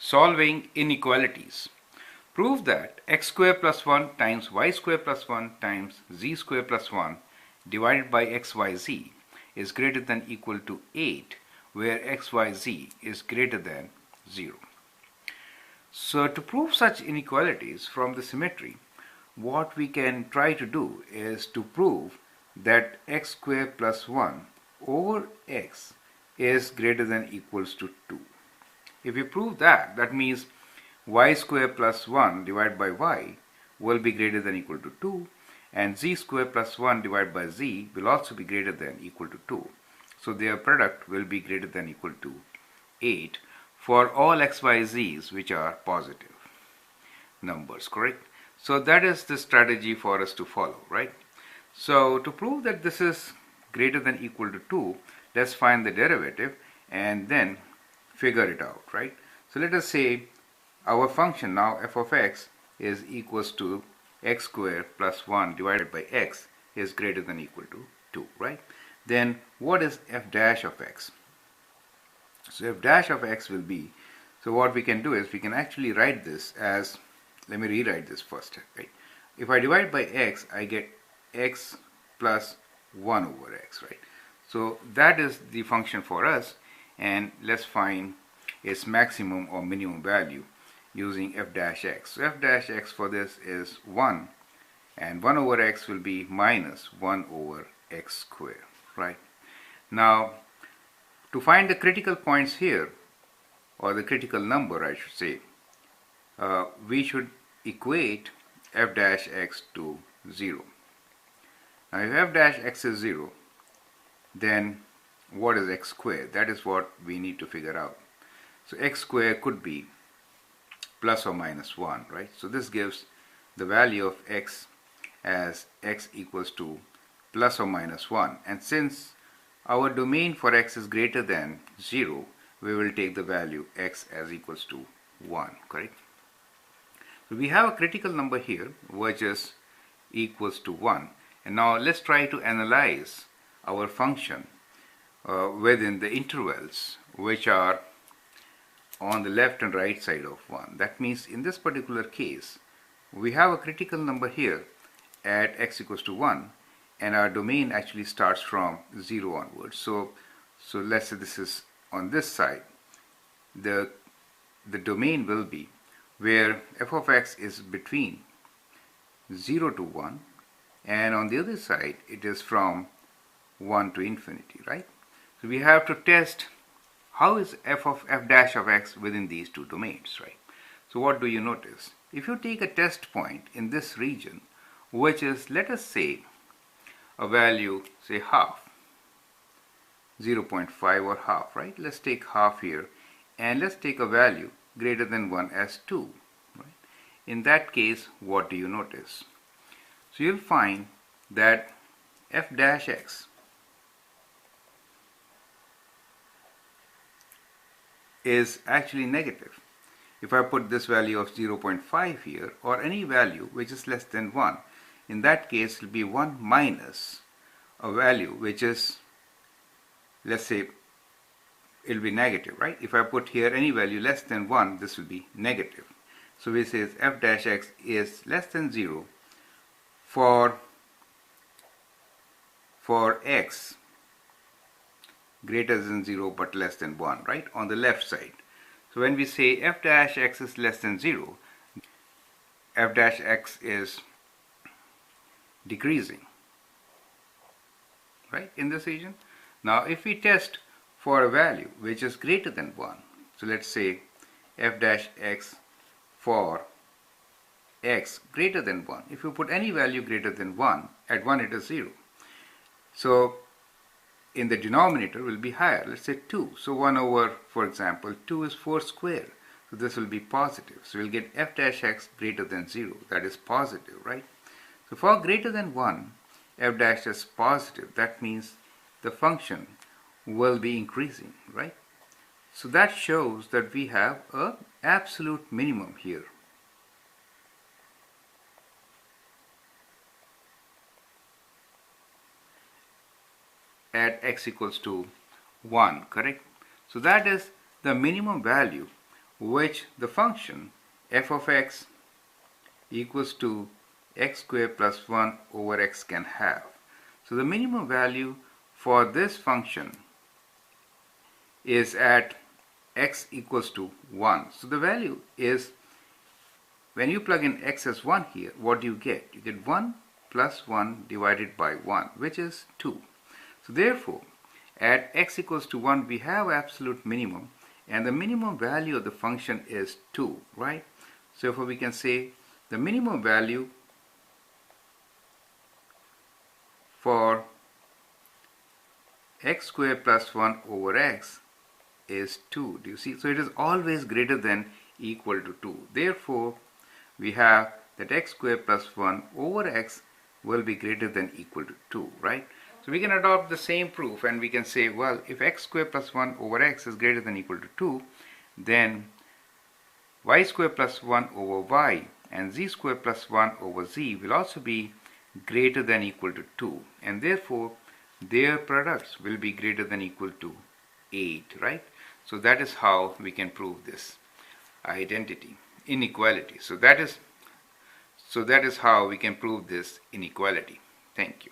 Solving inequalities. Prove that x square plus 1 times y square plus 1 times z square plus 1 divided by xyz is greater than equal to 8, where xyz is greater than 0. So to prove such inequalities from the symmetry, what we can try to do is to prove that x square plus 1 over x is greater than equals to 2. If we prove that, that means y square plus 1 divided by y will be greater than equal to 2, and z square plus 1 divided by z will also be greater than equal to 2. So their product will be greater than equal to 8 for all xyz's which are positive numbers, correct? So that is the strategy for us to follow, right? So to prove that this is greater than equal to 2, let's find the derivative and then figure it out, right? So let us say our function now f of x is equals to x squared plus 1 divided by x is greater than equal to 2, right? Then what is f dash of x? So f dash of x will be, so what we can do is we can actually write this as, let me rewrite this first, right? If I divide by x, I get x plus 1 over x, right? So that is the function for us, and let's find its maximum or minimum value using f dash x. So f dash x for this is 1, and 1 over x will be minus 1 over x squared, right? Now, to find the critical points here, or the critical number I should say, we should equate f dash x to 0. Now if f dash x is 0, then what is x squared? That is what we need to figure out. So x squared could be plus or minus 1, right? So this gives the value of x as x equals to plus or minus 1. And since our domain for x is greater than 0, we will take the value x as equals to 1, correct? So we have a critical number here which is equals to 1. And now let's try to analyze our function within the intervals which are on the left and right side of 1. That means in this particular case, we have a critical number here at x equals to 1, and our domain actually starts from 0 onwards. So let's say this is on this side. The domain will be where f of x is between 0 to 1, and on the other side it is from 1 to infinity, right? So we have to test how is f dash of x within these two domains, right? So what do you notice? If you take a test point in this region, which is, let us say, a value, say half, 0.5 or half, right? Let's take half here, and let's take a value greater than 1 as 2, right? In that case, what do you notice? So you'll find that f dash x is actually negative. If I put this value of 0.5 here, or any value which is less than 1, in that case it will be 1 minus a value which is, let's say, it will be negative, right? If I put here any value less than 1, this will be negative. So we say f dash x is less than 0 for x greater than 0 but less than 1, right, on the left side. So when we say f dash x is less than 0, f dash x is decreasing, right, in this region. Now if we test for a value which is greater than 1, so let's say f dash x for x greater than 1. If you put any value greater than 1, at 1 it is 0. So in the denominator will be higher, let's say 2. So 1 over, for example, 2 is 4 squared. So this will be positive. So we'll get f dash x greater than 0. That is positive, right? So for greater than 1, f dash is positive. That means the function will be increasing, right? So that shows that we have an absolute minimum here. At x equals to 1, correct? So that is the minimum value which the function f of x equals to x squared plus 1 over x can have. So the minimum value for this function is at x equals to 1. So the value is, when you plug in x as 1 here, what do you get? You get 1 plus 1 divided by 1, which is 2. So therefore, at x equals to 1, we have absolute minimum, and the minimum value of the function is 2, right? So therefore, we can say the minimum value for x squared plus 1 over x is 2. Do you see? So it is always greater than equal to 2. Therefore, we have that x squared plus 1 over x will be greater than equal to 2, right? So we can adopt the same proof and we can say, well, if x squared plus 1 over x is greater than equal to 2, then y squared plus 1 over y and z squared plus 1 over z will also be greater than equal to 2, and therefore their products will be greater than equal to 8, right? So that is how we can prove this identity, inequality. So that is how we can prove this inequality. Thank you.